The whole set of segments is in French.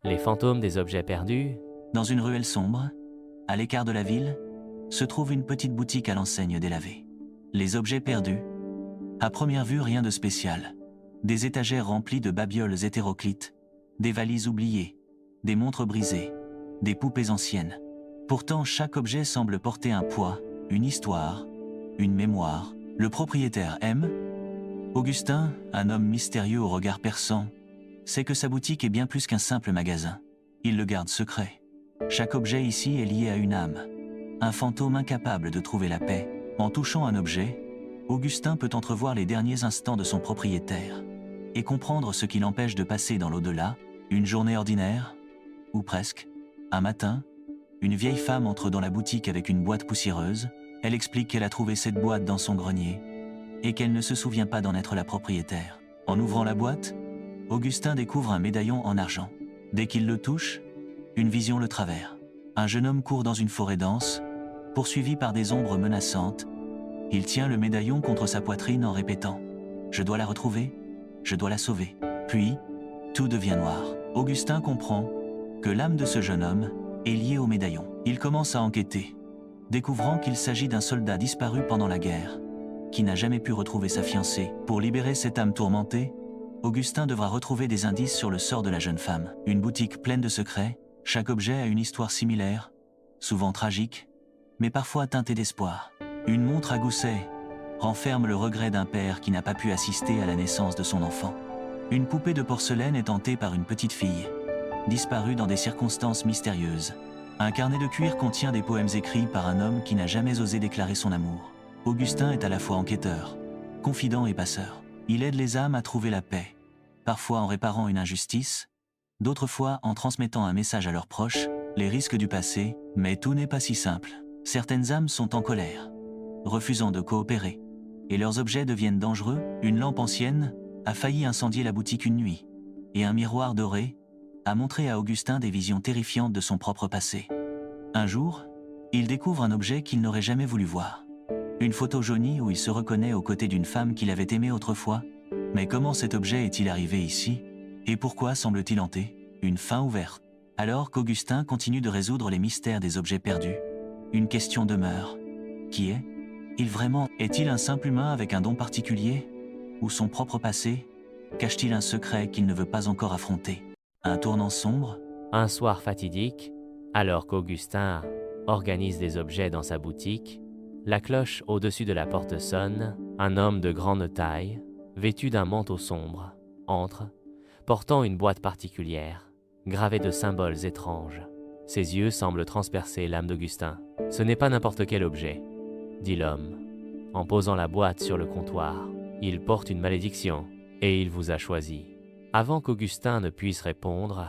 Les fantômes des objets perdus. Dans une ruelle sombre, à l'écart de la ville, se trouve une petite boutique à l'enseigne délavée. Les objets perdus. À première vue, rien de spécial. Des étagères remplies de babioles hétéroclites, des valises oubliées, des montres brisées, des poupées anciennes. Pourtant, chaque objet semble porter un poids, une histoire, une mémoire. Le propriétaire M. Augustin, un homme mystérieux au regard perçant, sait que sa boutique est bien plus qu'un simple magasin. Il le garde secret. Chaque objet ici est lié à une âme, un fantôme incapable de trouver la paix. En touchant un objet, Augustin peut entrevoir les derniers instants de son propriétaire et comprendre ce qui l'empêche de passer dans l'au-delà, une journée ordinaire, ou presque. Un matin, une vieille femme entre dans la boutique avec une boîte poussiéreuse. Elle explique qu'elle a trouvé cette boîte dans son grenier et qu'elle ne se souvient pas d'en être la propriétaire. En ouvrant la boîte, Augustin découvre un médaillon en argent. Dès qu'il le touche, une vision le travers. Un jeune homme court dans une forêt dense, poursuivi par des ombres menaçantes. Il tient le médaillon contre sa poitrine en répétant « Je dois la retrouver, je dois la sauver ». Puis, tout devient noir. Augustin comprend que l'âme de ce jeune homme est liée au médaillon. Il commence à enquêter, découvrant qu'il s'agit d'un soldat disparu pendant la guerre, qui n'a jamais pu retrouver sa fiancée. Pour libérer cette âme tourmentée, Augustin devra retrouver des indices sur le sort de la jeune femme. Une boutique pleine de secrets, chaque objet a une histoire similaire, souvent tragique, mais parfois teintée d'espoir. Une montre à gousset renferme le regret d'un père qui n'a pas pu assister à la naissance de son enfant. Une poupée de porcelaine est hantée par une petite fille, disparue dans des circonstances mystérieuses. Un carnet de cuir contient des poèmes écrits par un homme qui n'a jamais osé déclarer son amour. Augustin est à la fois enquêteur, confident et passeur. Il aide les âmes à trouver la paix, parfois en réparant une injustice, d'autres fois en transmettant un message à leurs proches, les risques du passé, mais tout n'est pas si simple. Certaines âmes sont en colère, refusant de coopérer, et leurs objets deviennent dangereux. Une lampe ancienne a failli incendier la boutique une nuit, et un miroir doré a montré à Augustin des visions terrifiantes de son propre passé. Un jour, il découvre un objet qu'il n'aurait jamais voulu voir. Une photo jaunie où il se reconnaît aux côtés d'une femme qu'il avait aimée autrefois. Mais comment cet objet est-il arrivé ici? Et pourquoi semble-t-il hanté? Une fin ouverte. Alors qu'Augustin continue de résoudre les mystères des objets perdus, une question demeure. Qui est-il vraiment? Est-il un simple humain avec un don particulier? Ou son propre passé cache-t-il un secret qu'il ne veut pas encore affronter? Un tournant sombre? Un soir fatidique, alors qu'Augustin organise des objets dans sa boutique, la cloche au-dessus de la porte sonne. Un homme de grande taille, vêtu d'un manteau sombre, entre, portant une boîte particulière, gravée de symboles étranges. Ses yeux semblent transpercer l'âme d'Augustin. « Ce n'est pas n'importe quel objet, » dit l'homme, en posant la boîte sur le comptoir. « Il porte une malédiction, et il vous a choisi. » Avant qu'Augustin ne puisse répondre,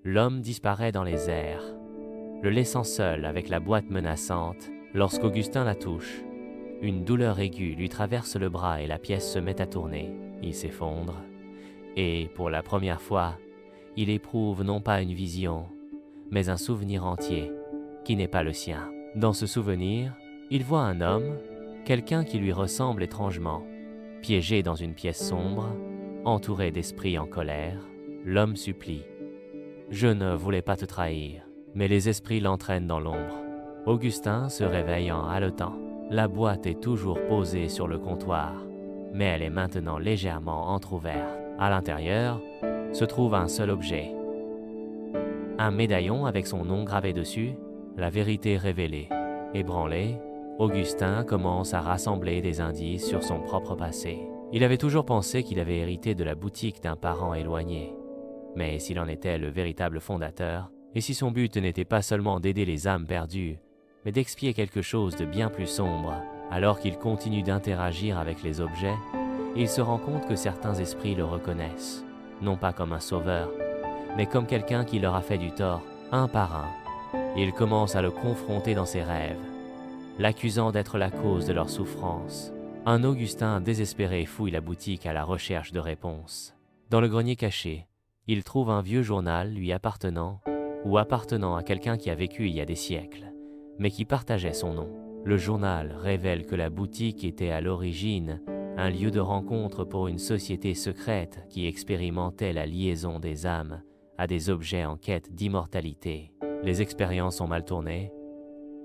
l'homme disparaît dans les airs, le laissant seul avec la boîte menaçante. Lorsqu'Augustin la touche, une douleur aiguë lui traverse le bras et la pièce se met à tourner. Il s'effondre, et pour la première fois, il éprouve non pas une vision, mais un souvenir entier, qui n'est pas le sien. Dans ce souvenir, il voit un homme, quelqu'un qui lui ressemble étrangement, piégé dans une pièce sombre, entouré d'esprits en colère. L'homme supplie. « Je ne voulais pas te trahir. » Mais les esprits l'entraînent dans l'ombre. Augustin se réveille en haletant. La boîte est toujours posée sur le comptoir, mais elle est maintenant légèrement entrouverte. À l'intérieur se trouve un seul objet. Un médaillon avec son nom gravé dessus, la vérité révélée. Ébranlé, Augustin commence à rassembler des indices sur son propre passé. Il avait toujours pensé qu'il avait hérité de la boutique d'un parent éloigné. Mais s'il en était le véritable fondateur, et si son but n'était pas seulement d'aider les âmes perdues, mais d'expier quelque chose de bien plus sombre, alors qu'il continue d'interagir avec les objets, il se rend compte que certains esprits le reconnaissent, non pas comme un sauveur, mais comme quelqu'un qui leur a fait du tort, un par un. Il commence à le confronter dans ses rêves, l'accusant d'être la cause de leur souffrance. Un Augustin désespéré fouille la boutique à la recherche de réponses. Dans le grenier caché, il trouve un vieux journal lui appartenant ou appartenant à quelqu'un qui a vécu il y a des siècles, mais qui partageait son nom. Le journal révèle que la boutique était à l'origine un lieu de rencontre pour une société secrète qui expérimentait la liaison des âmes à des objets en quête d'immortalité. Les expériences ont mal tourné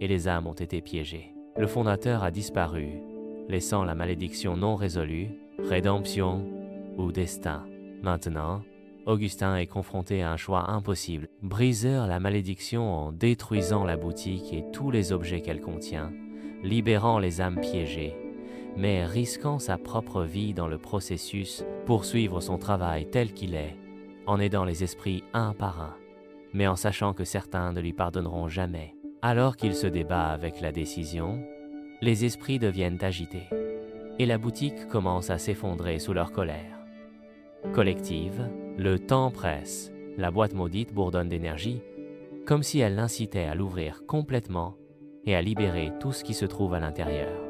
et les âmes ont été piégées. Le fondateur a disparu, laissant la malédiction non résolue, rédemption ou destin. Maintenant, Augustin est confronté à un choix impossible. Briser la malédiction en détruisant la boutique et tous les objets qu'elle contient, libérant les âmes piégées, mais risquant sa propre vie dans le processus, poursuivre son travail tel qu'il est, en aidant les esprits un par un, mais en sachant que certains ne lui pardonneront jamais. Alors qu'il se débat avec la décision, les esprits deviennent agités, et la boutique commence à s'effondrer sous leur colère. Collective, le temps presse, la boîte maudite bourdonne d'énergie, comme si elle l'incitait à l'ouvrir complètement et à libérer tout ce qui se trouve à l'intérieur.